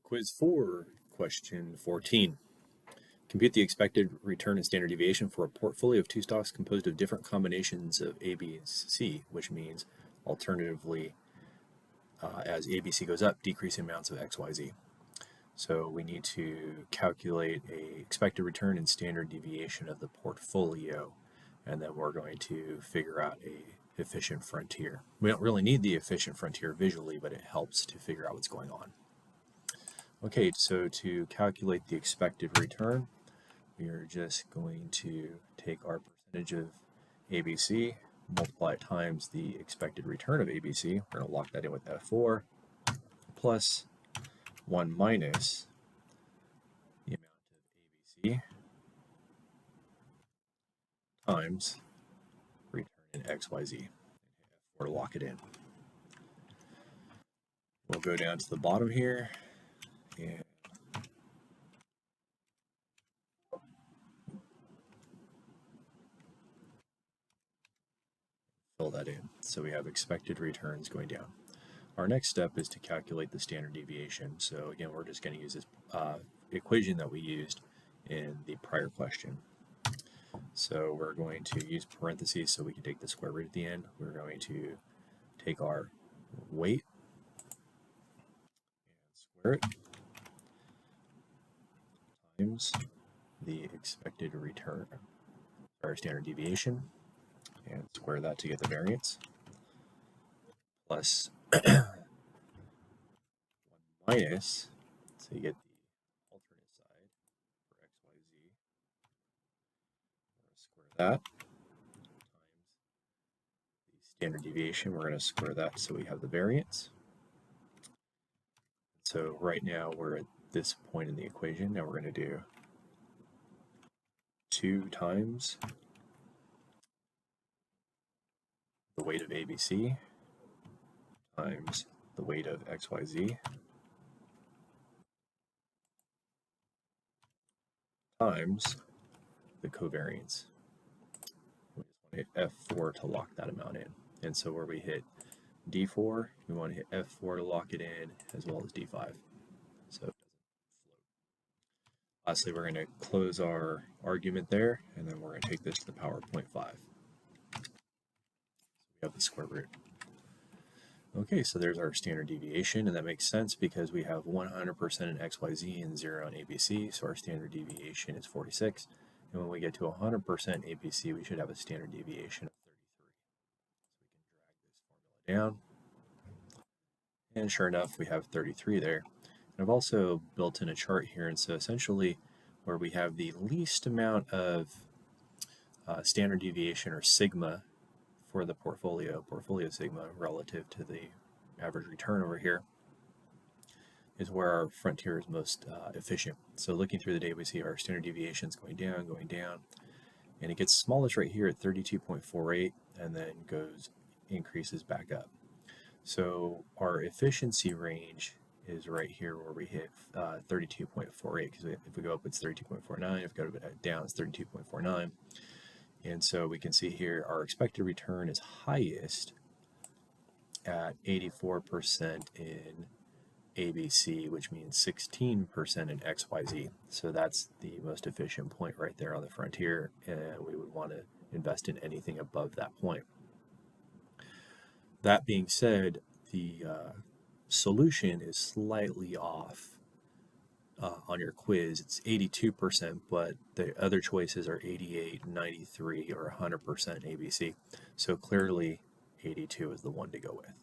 Quiz 4, question 14. Compute the expected return and standard deviation for a portfolio of two stocks composed of different combinations of A, B, and C, which means alternatively, as ABC goes up, decreasing amounts of X, Y, Z. So we need to calculate a expected return and standard deviation of the portfolio, and then we're going to figure out a efficient frontier. We don't really need the efficient frontier visually, but it helps to figure out what's going on. Okay, so to calculate the expected return, we are just going to take our percentage of ABC, multiply it times the expected return of ABC. We're going to lock that in with F4, plus 1 minus the amount of ABC times return in XYZ. And hit F4 to lock it in. We'll go down to the bottom here and fill that in. So we have expected returns going down. Our next step is to calculate the standard deviation. So again, we're just going to use this equation that we used in the prior question. So we're going to use parentheses so we can take the square root at the end. We're going to take our weight and square it times the expected return, our standard deviation, and square that to get the variance, plus 1 minus, so you get the alternate side for x, y, z. We're going to square that times the standard deviation. We're going to square that so we have the variance. So right now we're at this point in the equation. Now we're going to do 2 times the weight of ABC times the weight of XYZ times the covariance. We just want to hit F4 to lock that amount in. And so where we hit D4, we want to hit F4 to lock it in, as well as D5. So it doesn't float. Lastly, we're going to close our argument there, and then we're going to take this to the power of 0.5. So we have the square root. Okay, so there's our standard deviation, and that makes sense because we have 100% in XYZ and 0 in ABC, so our standard deviation is 46. And when we get to 100% ABC, we should have a standard deviation of 33. So we can drag this formula down. And sure enough, we have 33 there. And I've also built in a chart here, and so essentially where we have the least amount of standard deviation, or sigma, for the portfolio sigma relative to the average return over here, is where our frontier is most efficient. So looking through the data, we see our standard deviation is going down, and it gets smallest right here at 32.48, and then increases back up. So our efficiency range is right here where we hit 32.48, because if we go up it's 32.49, if we go down it's 32.49. And so we can see here our expected return is highest at 84% in ABC, which means 16% in XYZ. So that's the most efficient point right there on the frontier, and we would want to invest in anything above that point. That being said, the solution is slightly off. On your quiz, it's 82%, but the other choices are 88, 93, or 100% ABC. So clearly, 82 is the one to go with.